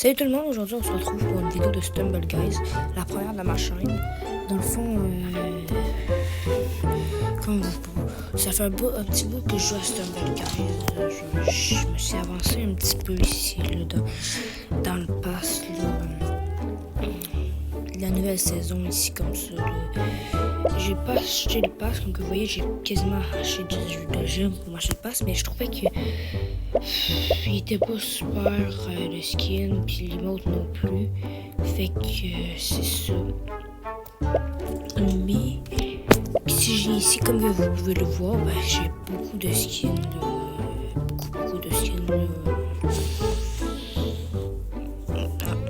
Salut tout le monde, aujourd'hui on se retrouve pour une vidéo de Stumble Guys, la première de ma chaîne. Dans le fond, ça fait un petit bout que je joue à Stumble Guys. Je me suis avancé un petit peu ici, là, dans le pass, la nouvelle saison ici comme ça. J'ai pas acheté le pass, comme que vous voyez, j'ai quasiment acheté du jeu pour m'acheter le pass, mais je trouvais que il était pas super le skin, puis l'emote non plus. Fait que c'est ça. Mais si j'ai ici, comme vous pouvez le voir, ben, j'ai beaucoup de skins là. Beaucoup de skins là.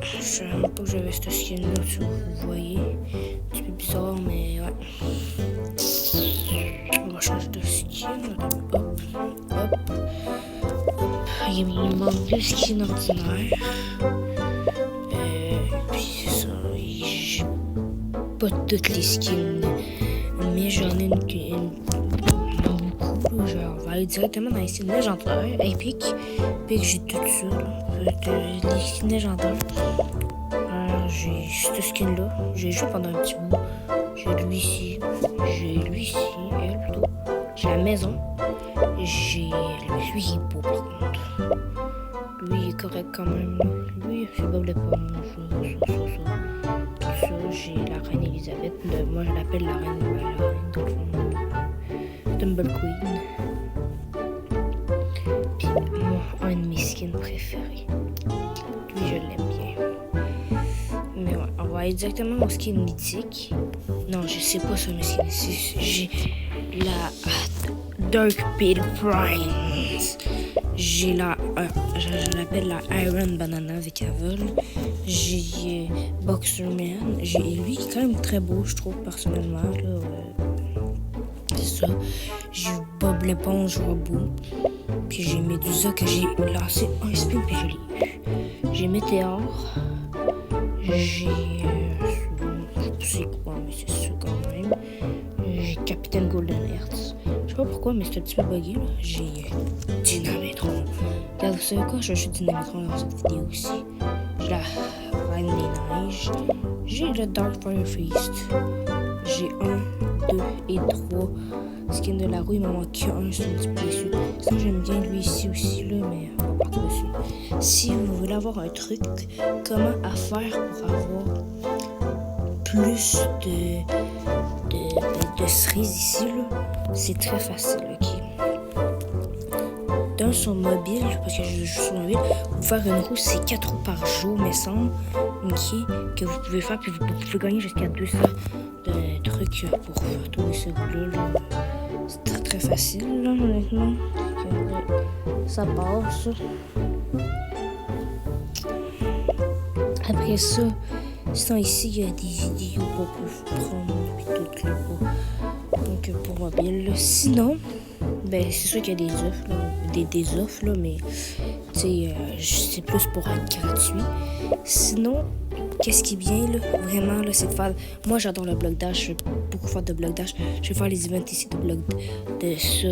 Je sais même pas que j'avais ce skin là, vous voyez. Un petit peu bizarre, mais ouais. On va changer de skin. Hop, hop. Il me manque deux skins ordinaires. Puis c'est ça. J'ai pas toutes les skins. Mais j'en ai beaucoup. Genre, on va aller directement dans les skins légendaires. Epic. Puis j'ai tout ça. Les skins légendaires. J'ai ce skin là. J'ai joué pendant un petit bout. J'ai lui ici. J'ai lui ici. Elle plutôt. J'ai la maison. J'ai lui qui est beau par contre. Lui il est correct quand même. Lui c'est Bob l'éponge. Ça. J'ai la reine Elisabeth. Moi je l'appelle la reine dans le fond. Tumble Queen. Puis moi un de mes skins préférés. Lui je l'aime bien. Mais ouais, on va aller directement au skin mythique. Non je sais pas ça mes skins. J'ai la Dark Pit Prince. J'ai la, je l'appelle la Iron Banana avec Avol. J'ai Boxerman. J'ai lui qui est quand même très beau, je trouve personnellement. C'est ça. J'ai Bob l'éponge robot. Puis j'ai Medusa que j'ai lancé un spin puis je l'ai eu. J'ai Météore. J'ai je sais pas quoi, mais c'est ça quand même. J'ai Capitaine Golden Hearts. Je sais pas pourquoi, mais c'est un petit peu bugué là. J'ai Dynamitron. Regarde, vous savez quoi? Je vais acheter Dynamitron dans cette vidéo aussi. J'ai la Reine des Neiges. J'ai le Dark Fire Feast. J'ai 1, 2 et 3 skins de la roue. Il m'en manque un, je suis un petit peu déçu. Ça, j'aime bien lui ici aussi, là, mais on va partir dessus. Si vous voulez avoir un truc, comment à faire pour avoir plus de cerises ici, là, c'est très facile, ok? D'un sur mobile, parce que je joue sur mobile, vous faire une roue, c'est 4 roues par jour, mais semble, ok, que vous pouvez faire, puis vous pouvez gagner jusqu'à 200 de trucs pour tourner ce roue-là. C'est très très facile, là, honnêtement. Ça passe. Après ça, sinon ici, il y a des vidéos qu'on peut prendre, puis tout là, donc pour mobile. Là. Sinon, ben c'est sûr qu'il y a des offres, là, des offres, là, mais tu sais, c'est plus pour être gratuit. Sinon, qu'est-ce qui est bien, là, vraiment, là, c'est de faire... Moi, j'adore le bloc dash, je vais beaucoup faire de bloc dash. Je vais faire les events ici de bloc de ça.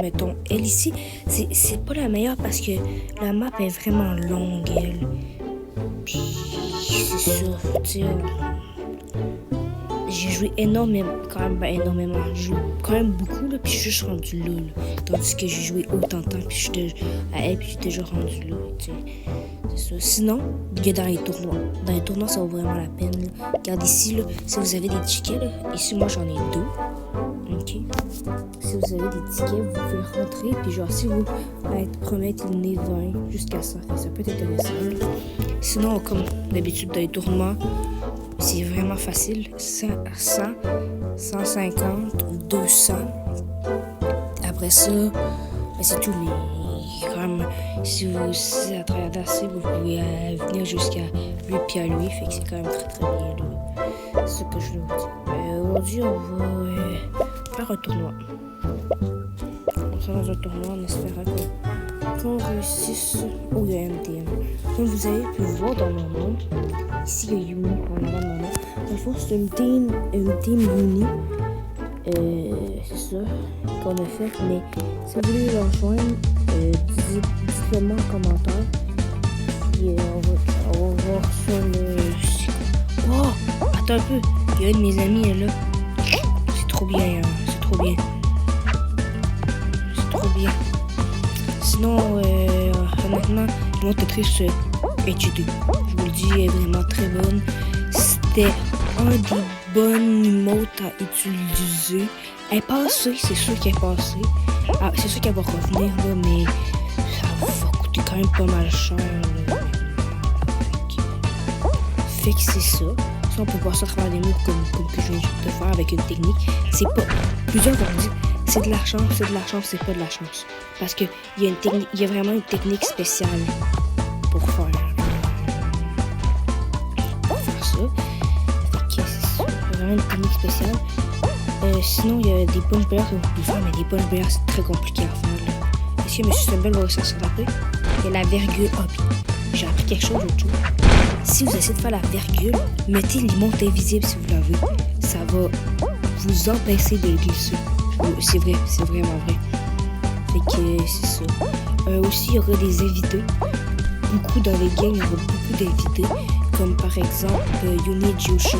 Mettons, elle ici, c'est pas la meilleure parce que la map est vraiment longue, elle. Puis, c'est ça, tu sais... J'ai joué énormément, j'ai joué quand même beaucoup, là, puis je suis juste rendu là, tandis que j'ai joué autant de temps, puis j'étais déjà rendu là, tu sais, c'est ça. Sinon, il y a dans les tournois, ça vaut vraiment la peine, là. Regarde ici, là, si vous avez des tickets, là, ici, moi, j'en ai 2, ok, si vous avez des tickets, vous pouvez rentrer, puis genre, si vous être premier éliminé 20 jusqu'à 100, ça peut être intéressant, là. Sinon, comme d'habitude, dans les tournois, c'est vraiment facile. 100, 150 ou 200. Après ça, ben c'est tout. Mais quand même, si à travers d'assez, vous pouvez venir jusqu'à 8 pieds à lui. Fait que c'est quand même très très bien. C'est ce que je veux vous dire. Aujourd'hui, on va faire un tournoi. On sera dans un tournoi en espérant qu'on réussisse. Oh, il y a MTM. Comme vous avez pu voir dans mon nom, ici il y a Yumi en avant de mon nom. Dans le fond, c'est une team Yumi. C'est ça qu'on a fait. Mais si vous voulez le rejoindre, dites-le moi en commentaire. Et on va voir ça, là. Oh! Attends un peu. Il y a un de mes amis, là. C'est trop bien, hein. C'est trop bien. C'est trop bien. Sinon, honnêtement, je montrerai sur HD. Je vous le dis, elle est vraiment très bonne. C'était un des bonnes emotes à utiliser. Elle est passée, c'est sûr qu'elle est passée. Ah, c'est sûr qu'elle va revenir, là, mais ça va coûter quand même pas mal cher, là. Fait que c'est ça. Ça, on peut voir ça à travers des mots comme que je viens de faire avec une technique. C'est pas... Plusieurs vont dire, c'est de la chance, c'est pas de la chance. Parce que il y a vraiment une technique spéciale pour faire ça. Fait que c'est ça. Il y a vraiment une technique spéciale. Sinon, il y a des punch bears que vous pouvez faire, mais des punch bears, c'est très compliqué à faire, là. Est-ce que M. Stumble va réussir à s'en taper? Il y a la virgule. Ah, puis j'ai appris quelque chose autre chose. Si vous essayez de faire la virgule, mettez l'imote invisible si vous l'avez. Ça va vous empêcher de glisser. C'est vrai, c'est vraiment vrai. Fait que c'est ça. Aussi, il y aura des invités. Beaucoup dans les games, il y aura beaucoup d'invités. Comme par exemple Yoni Joshi.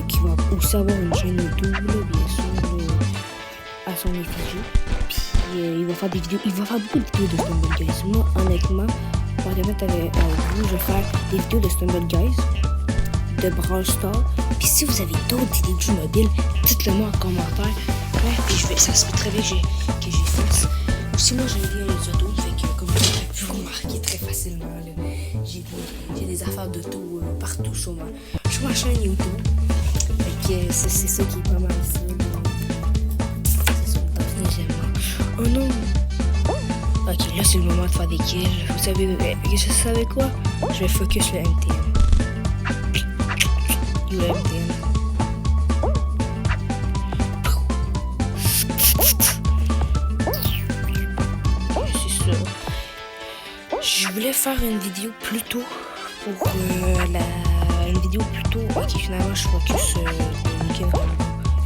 Qui va aussi avoir une chaîne YouTube, là, bien sûr, là, à son effigie. Puis il va faire des vidéos. Il va faire beaucoup de vidéos de Stumble Guys. Moi, honnêtement, pour être honnête avec vous, je vais faire des vidéos de Stumble Guys, de Brawl Stars. Puis si vous avez d'autres idées de jeux mobiles, dites-le moi en commentaire. Ouais, puis ça se peut très bien que j'y fasse. Aussi, moi, j'aime bien les autos, fait que comme vous avez pu remarquer très facilement, là, j'ai des affaires d'auto partout sur ma chaîne YouTube. Fait que c'est ça qui est pas mal ça. C'est ça, oh non! Ok, là c'est le moment de faire des kills. Vous savez quoi? Je vais focus le MTM. Le MTM. C'est ça. Je voulais faire une vidéo plus tôt pour une vidéo plus tôt. Ok, finalement je focus le week-end.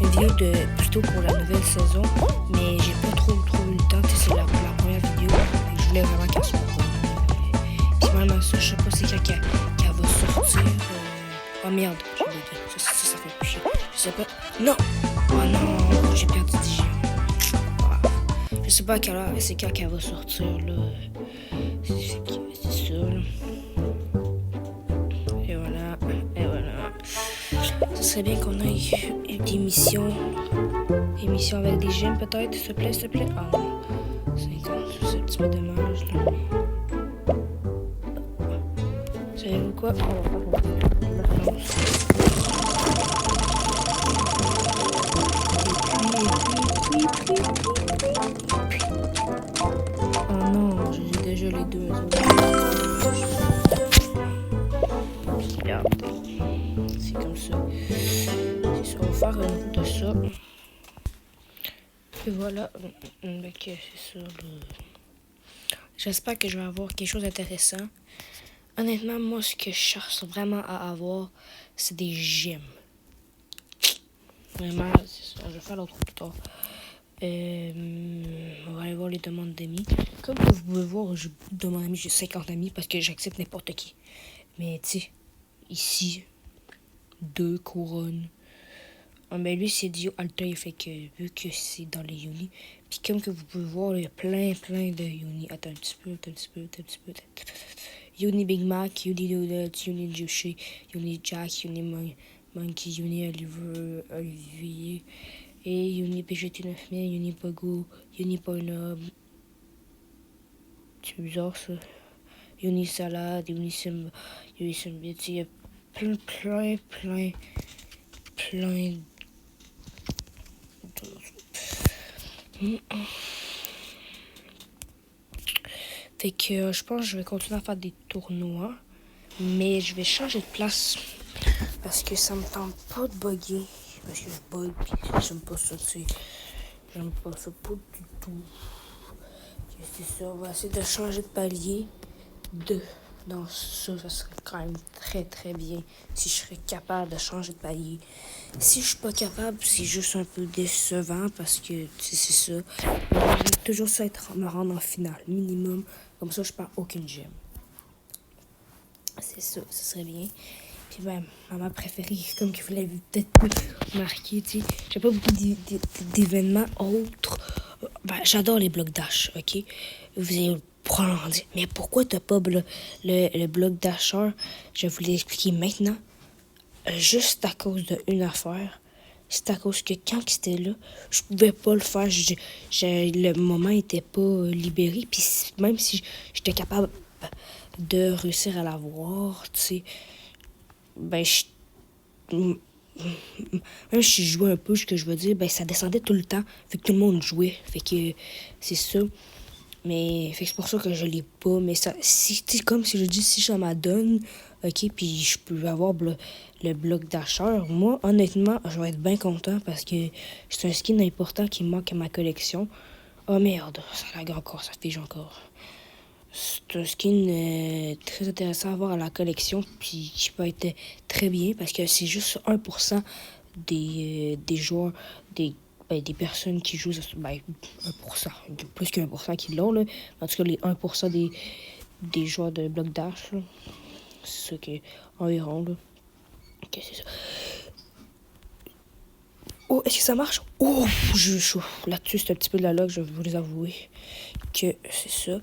Une vidéo plutôt pour la nouvelle saison, mais j'ai pas trop eu le temps. C'est la première vidéo. Je voulais vraiment qu'elle soit bonne. Puis même ça, je sais pas c'est quand qu'elle va sortir. Oh merde, j'ai bugué. Ça fait chier. Je sais pas. Non! Oh non, j'ai perdu d'hygiène. Wow. Je sais pas à quelle heure, c'est quand qu'elle va sortir là. C'est ça là. Et voilà. Ce serait bien qu'on ait des missions avec des gemmes peut-être, s'il te plaît. Ah non, c'est un petit peu dommage là. Savez-vous quoi? On va faire oh non, j'ai déjà les deux autres. Regardez, c'est comme ça. C'est ça, on va faire de ça. Et voilà, ok, c'est ça. J'espère que je vais avoir quelque chose d'intéressant. Honnêtement, moi, ce que je cherche vraiment à avoir, c'est des gemmes. Vraiment, c'est ça. Je vais faire l'autre plus tard. On va aller voir les demandes d'amis. Comme vous pouvez voir, je demande amis, j'ai 50 amis parce que j'accepte n'importe qui. Mais tu sais, ici, 2 couronnes. Ah, mais lui, c'est Dio Alter, fait que vu que c'est dans les Yoni. Puis comme que vous pouvez voir, il y a plein de Yoni. Attends un petit peu. Yoni Big Mac, Yoni Doodle, Yoni Joshi, Yoni Jack, Yoni Monkey, Yoni Olivier, et Yoni PGT9000, Yoni Pogo, Yoni Pornhub. C'est bizarre ça. Yoni Salade, Yoni Simba, Yoni Simba. Il y a plein. Fait que je pense que je vais continuer à faire des tournois, mais je vais changer de place parce que ça me tente pas de bugger, parce que je bug pis j'aime pas ça, tu sais. J'aime pas ça pas du tout. C'est ça, on va essayer de changer de palier dans ça serait quand même très bien si je serais capable de changer de palier. Si je suis pas capable, c'est juste un peu décevant parce que c'est ça. Je vais toujours me rendre en finale, minimum. Comme ça, je perds aucune gemme. c'est ça, ça serait bien. Puis ben, ma map préférée, comme que vous l'avez peut-être remarqué, tu sais, j'ai pas beaucoup d'événements autres. Ben, j'adore les blocs dash, ok? Vous allez probablement dire, mais pourquoi t'as pas le bloc dasher? Je vais vous l'expliquer maintenant. Juste à cause d'une affaire. C'est à cause que quand c'était là, je pouvais pas le faire. Le moment était pas libéré. Puis même si j'étais capable de réussir à l'avoir, tu sais, ben, même si je jouais un peu, ce que je veux dire, ben, ça descendait tout le temps. Fait que tout le monde jouait. Fait que c'est ça. Mais fait que c'est pour ça que je l'ai pas. Mais ça, si, comme si je dis, si ça m'adonne, ok, puis je peux avoir le bloc d'acheteur, moi, honnêtement, je vais être bien content parce que c'est un skin important qui me manque à ma collection. Oh merde, ça lag encore, ça fige encore. C'est un skin très intéressant à avoir à la collection, puis qui peut être très bien parce que c'est juste 1% des joueurs, des personnes qui jouent, ben, 1%, plus que 1% qui l'ont, là. En tout cas, les 1% des joueurs de bloc dash, là. C'est ça qui est environ, là. Ok, c'est ça. Oh, est-ce que ça marche? Oh, je chaud. Là-dessus, c'est un petit peu de la log, je vais vous les avouer que c'est ça.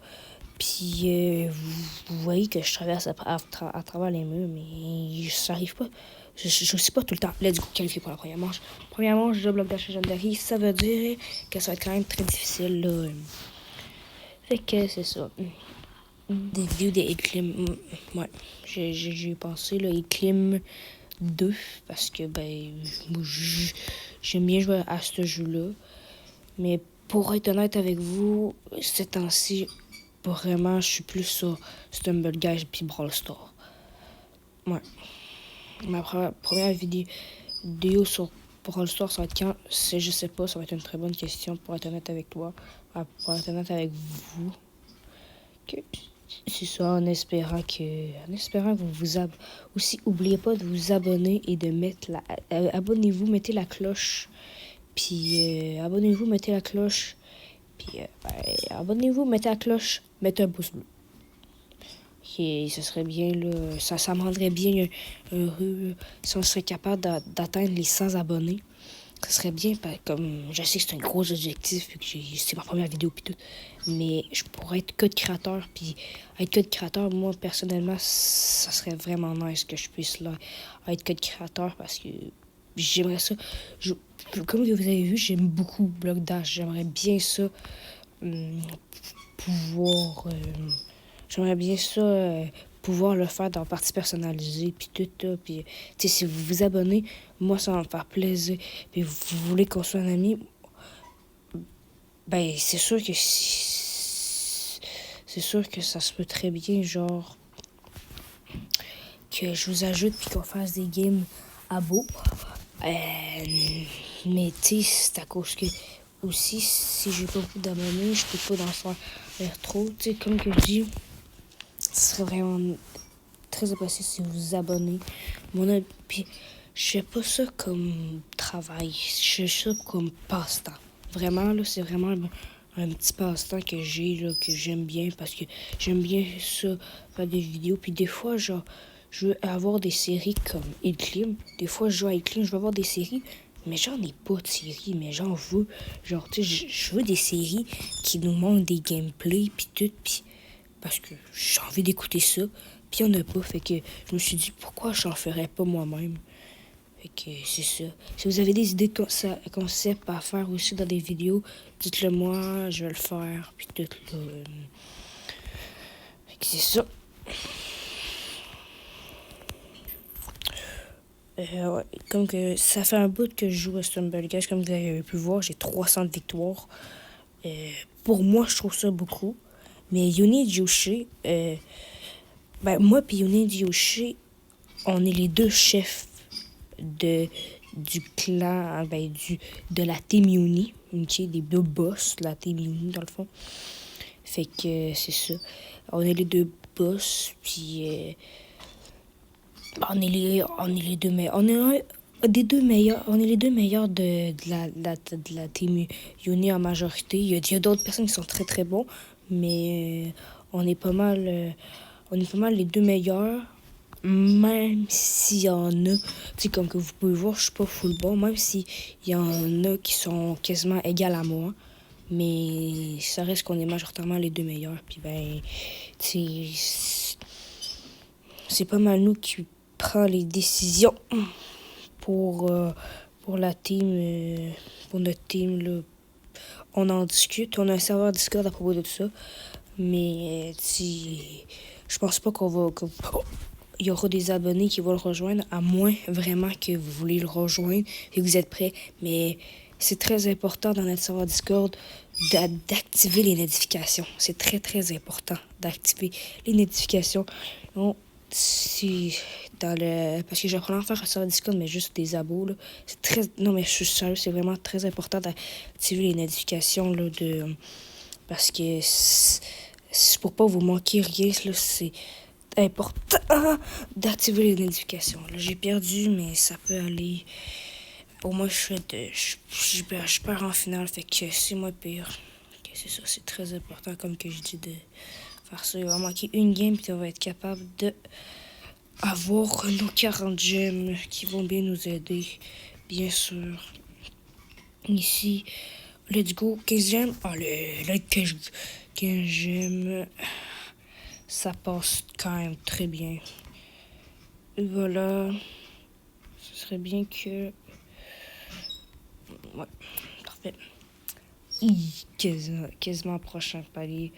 Puis, vous voyez que je traverse à travers les murs, mais ça arrive pas. Je sais pas tout le temps. Let's go, qualifié pour la première manche. Première manche de bloc dash légendaire, ça veut dire que ça va être quand même très difficile, là. Fait que c'est ça. Des vidéos des Eclim. Ouais, j'ai pensé, là, Eclim 2, parce que, ben, j'aime bien jouer à ce jeu-là. Mais pour être honnête avec vous, ces temps-ci, vraiment, je suis plus sur Stumbleguys puis Brawl Stars. Ouais. Ma première vidéo sur Brawl Stars, ça va être quand? Je sais pas, ça va être une très bonne question pour être honnête avec toi. Pour être honnête avec vous. C'est ça, en espérant que vous vous aussi, oubliez pas de vous abonner et de mettre abonnez-vous, mettez la cloche. Puis abonnez-vous, mettez la cloche. Puis abonnez-vous, mettez la cloche, mettez un pouce bleu. Et ce serait bien, là, ça me rendrait bien heureux si on serait capable d'atteindre les 100 abonnés. Ce serait bien, comme je sais que c'est un gros objectif, vu que c'est ma première vidéo puis tout, mais je pourrais être code créateur, puis être code créateur, moi, personnellement, ça serait vraiment nice que je puisse là être code créateur, parce que j'aimerais ça. Comme vous avez vu, j'aime beaucoup Block Dash, j'aimerais bien ça pouvoir... J'aimerais bien ça pouvoir le faire dans partie personnalisée, puis tout ça. Puis, tu sais, si vous vous abonnez, moi, ça va me faire plaisir. Puis, vous voulez qu'on soit un ami, ben, c'est sûr que c'est sûr que ça se peut très bien, genre, que je vous ajoute, puis qu'on fasse des games à beau. Mais, tu sais, c'est à cause que, aussi, si j'ai pas beaucoup d'abonnés, je peux pas en faire trop. Tu sais, comme que je dis, ce serait vraiment très apprécié si vous vous abonnez. Puis je fais pas ça comme travail, je fais ça comme passe-temps. Vraiment, là, c'est vraiment un petit passe-temps que j'ai, là, que j'aime bien, parce que j'aime bien ça, faire des vidéos. Puis des fois, genre, je veux avoir des séries comme Eclim. Des fois, je joue à Eclim, je veux avoir des séries, mais j'en ai pas de séries, mais j'en veux. Genre, tu sais, je veux des séries qui nous montrent des gameplays, puis tout, puis parce que j'ai envie d'écouter ça, puis il n'y en a pas, fait que je me suis dit, pourquoi je n'en ferais pas moi-même? Fait que c'est ça. Si vous avez des idées de concepts à faire aussi dans des vidéos, dites-le moi, je vais le faire, puis tout, là. Fait que c'est ça. Ouais, comme que ça fait un bout que je joue à Stumbleguys, comme vous avez pu voir, j'ai 300 victoires. Pour moi, je trouve ça beaucoup. Mais Yoni Yoshi, ben moi puis Yoni Yoshi, on est les deux chefs du clan, ben de la team Yoni, okay, des deux boss de la team Yoni dans le fond. Fait que c'est ça. On est les deux boss, puis on est les deux meilleurs. On est les deux meilleurs de la team Yoni en majorité. Il y a d'autres personnes qui sont très très bons, mais on est pas mal les deux meilleurs. même s'il y en a, tu sais, comme que vous pouvez voir, je suis pas full bon, même s'il y en a qui sont quasiment égales à moi, mais ça reste qu'on est majoritairement les deux meilleurs, puis ben, tu sais, c'est pas mal nous qui prend les décisions pour, euh, pour la team, pour notre team, là. On en discute, on a un serveur Discord à propos de tout ça, mais je pense pas il y aura des abonnés qui vont le rejoindre, à moins vraiment que vous voulez le rejoindre et que vous êtes prêts. Mais c'est très important dans notre serveur Discord d'activer les notifications. C'est très, très important d'activer les notifications. Donc, si parce que j'apprends à faire un serveur Discord, mais juste des abos, là. C'est très... Non, mais je suis sérieux, c'est vraiment très important d'activer les notifications, là, parce que c'est pour pas vous manquer rien, là, c'est important d'activer les notifications. Là, j'ai perdu, mais ça peut aller. Pour moi, je perds en finale, fait que c'est moi pire. Okay, c'est ça, c'est très important, comme que je dis, de faire ça. Il va manquer une game, puis on va être capable de avoir nos 40 gemmes qui vont bien nous aider, bien sûr. Ici, let's go, 15 gemmes. Allez, là, 15 gemmes. Ça passe quand même très bien. Et voilà. Ce serait bien que... Ouais, parfait. Quasiment prochain palier.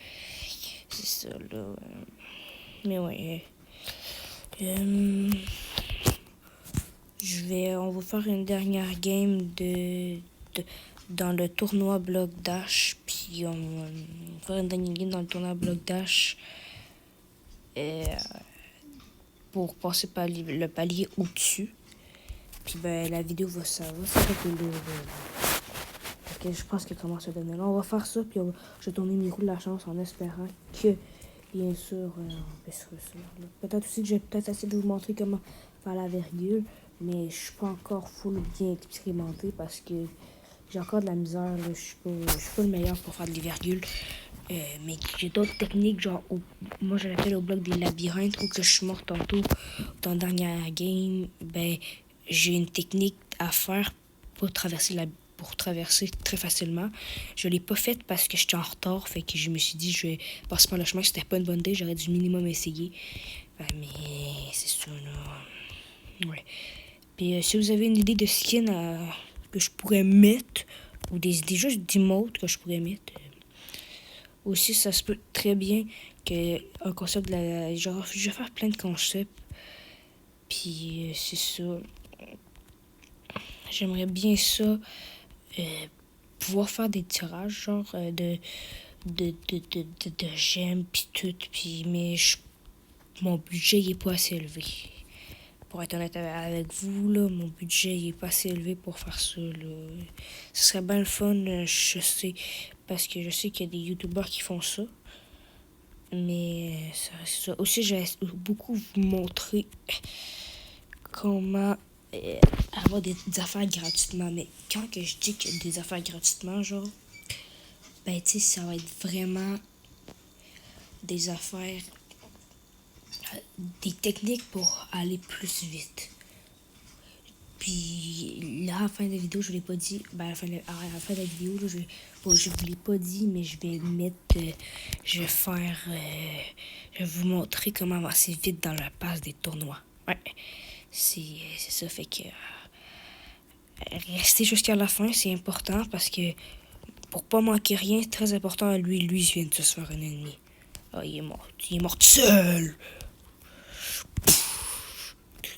C'est ça, là. Mais ouais. On va faire une dernière game dans le tournoi Block Dash. Puis on va faire une dernière game dans le tournoi Block Dash. Pour passer par le palier au-dessus. Puis ben la vidéo va s'arrêter là. Ok, je pense qu'elle commence à donner là. On va faire ça, puis je vais tourner mes roues de la chance en espérant que, bien sûr, on puisse réussir. Peut-être aussi que j'ai peut-être essayé de vous montrer comment faire la virgule, mais je suis pas encore full bien expérimenté parce que j'ai encore de la misère. Là. Je suis pas le meilleur pour faire des virgules. Mais j'ai d'autres techniques, genre, moi je l'appelle au bloc des labyrinthes, où que je suis mort tantôt dans la dernière game. Ben, j'ai une technique à faire pour traverser très facilement. Je l'ai pas faite parce que j'étais en retard, fait que je me suis dit je vais passer par le chemin. C'était pas une bonne idée, j'aurais dû minimum essayer. Ben, mais c'est ça là. Ouais. Puis si vous avez une idée de skin que je pourrais mettre, ou des idées juste d'emotes que je pourrais mettre, aussi ça se peut très bien que un concept genre je vais faire plein de concepts. Puis c'est ça. J'aimerais bien ça. Pouvoir faire des tirages genre de gemmes pis tout, puis mais mon budget il est pas assez élevé. Pour être honnête avec vous, là, mon budget il est pas assez élevé pour faire ça. Là. Ce serait bien le fun, je sais, parce que je sais qu'il y a des youtubeurs qui font ça. Mais ça. Aussi, je vais beaucoup vous montrer comment avoir des affaires gratuitement. Mais quand que je dis que des affaires gratuitement, genre, ben tu sais, ça va être vraiment des affaires, des techniques pour aller plus vite. Puis là, à la fin de la vidéo, je ne l'ai pas dit. Ben, à la fin de la vidéo, là, je vous l'ai pas dit, mais je vais mettre. Je vais faire. Je vais vous montrer comment avancer vite dans la passe des tournois. Ouais. C'est ça, fait que. Rester jusqu'à la fin, c'est important parce que pour pas manquer rien, c'est très important. Lui, il vient de se faire un ennemi. Ah, il est mort. Il est mort tout seul.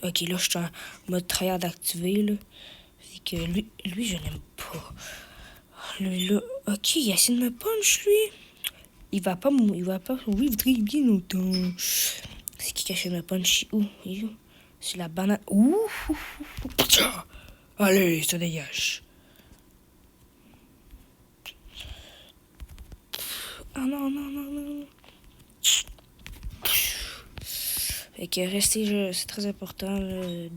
Ok, là, je suis en mode tryhard activé, là. Fait que lui, je l'aime pas. Lui, là, ok, il essaie de me punch, lui. Il va pas vivre très bien longtemps. C'est qui essaie de me punch? Où? C'est la banane. Ouh! Allez, ça dégage. Ah non. Fait que rester, c'est très important. Je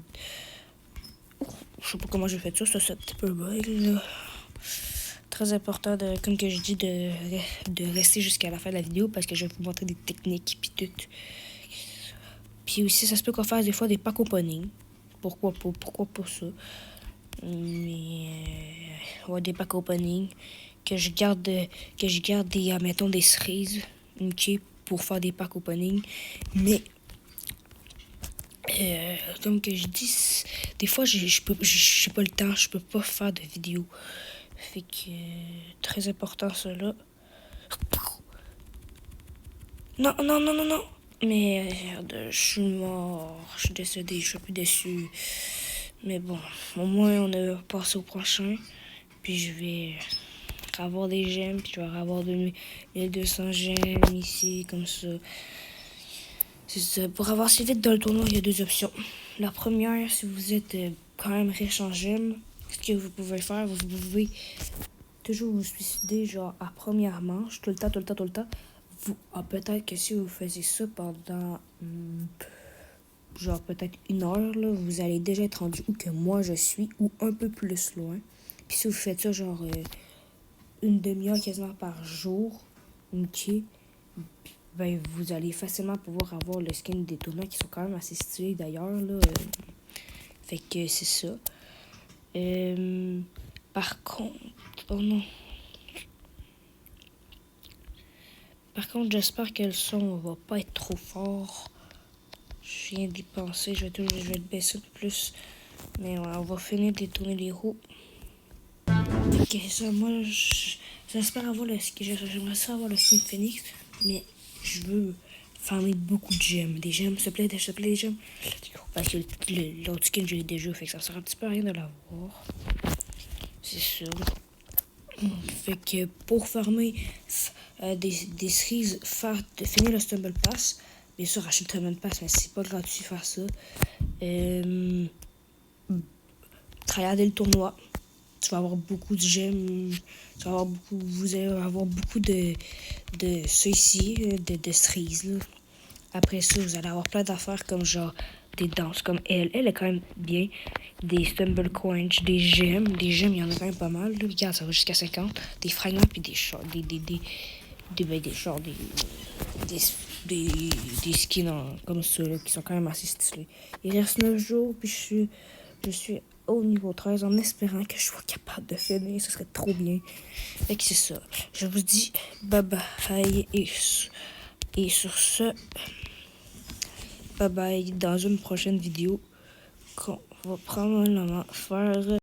sais pas comment j'ai fait ça, c'est un petit peu belle, là. Très important, comme que je dis, de rester jusqu'à la fin de la vidéo parce que je vais vous montrer des techniques puis tout. Puis aussi, ça se peut qu'on fasse des fois des packs opening. Pourquoi pas ça. Mais ouais, des packs opening que je garde des, mettons, des cerises, ok, pour faire des packs opening. Mais comme que je dis, des fois j'ai pas le temps, je peux pas faire de vidéo. Fait que très important ça là. Non, non, non, non, non. Mais regarde, je suis mort, je suis décédé, je suis plus déçu. Mais bon, au moins on a passé au prochain. Puis je vais avoir des gemmes, puis je vais avoir 2200 gemmes ici, comme ça. C'est ça. Pour avoir si vite dans le tournoi, il y a deux options. La première, si vous êtes quand même riche en gemmes, ce que vous pouvez faire, vous pouvez toujours vous suicider, genre à première manche, tout le temps. Peut-être que si vous faisiez ça pendant genre peut-être 1 heure, là, vous allez déjà être rendu où que moi je suis, ou un peu plus loin. Puis si vous faites ça genre une demi-heure quasiment par jour, ok, ben vous allez facilement pouvoir avoir le skin des tournois qui sont quand même assez stylés d'ailleurs, là. Fait que c'est ça. Par contre, oh non. Par contre, j'espère que le son va pas être trop fort. Je viens d'y penser, je vais le baisser un peu plus. Mais ouais, on va finir de détourner les roues. Ok, ça, moi, j'espère avoir le skin. J'aimerais ça avoir le skin Phoenix, mais je veux farmer beaucoup de gemmes. Des gemmes, s'il te plaît, des gemmes. Parce que l'autre skin, je l'ai déjà, fait que ça sert un petit peu à rien de l'avoir. C'est sûr. Fait que pour farmer des cerises, finir le Stumble Pass, bien sûr, acheter le Stumble Pass, mais c'est pas gratuit faire ça. Tryharder le tournoi. Tu vas avoir beaucoup de gemmes. Vous allez avoir beaucoup de ça ici, de cerises. Là. Après ça, vous allez avoir plein d'affaires comme genre des danses comme elle. Elle est quand même bien. Des Stumble Coins, des gemmes. Des gemmes, il y en a quand même pas mal. Là. Regarde, ça va jusqu'à 50. Des fragments puis des shorts. Des skins comme ça là, qui sont quand même assez stylés. Il reste 9 jours, puis je suis au niveau 13 en espérant que je sois capable de finir. Ce serait trop bien. Fait que c'est ça. Je vous dis bye bye. Et sur ce, bye bye. Dans une prochaine vidéo, qu'on va probablement faire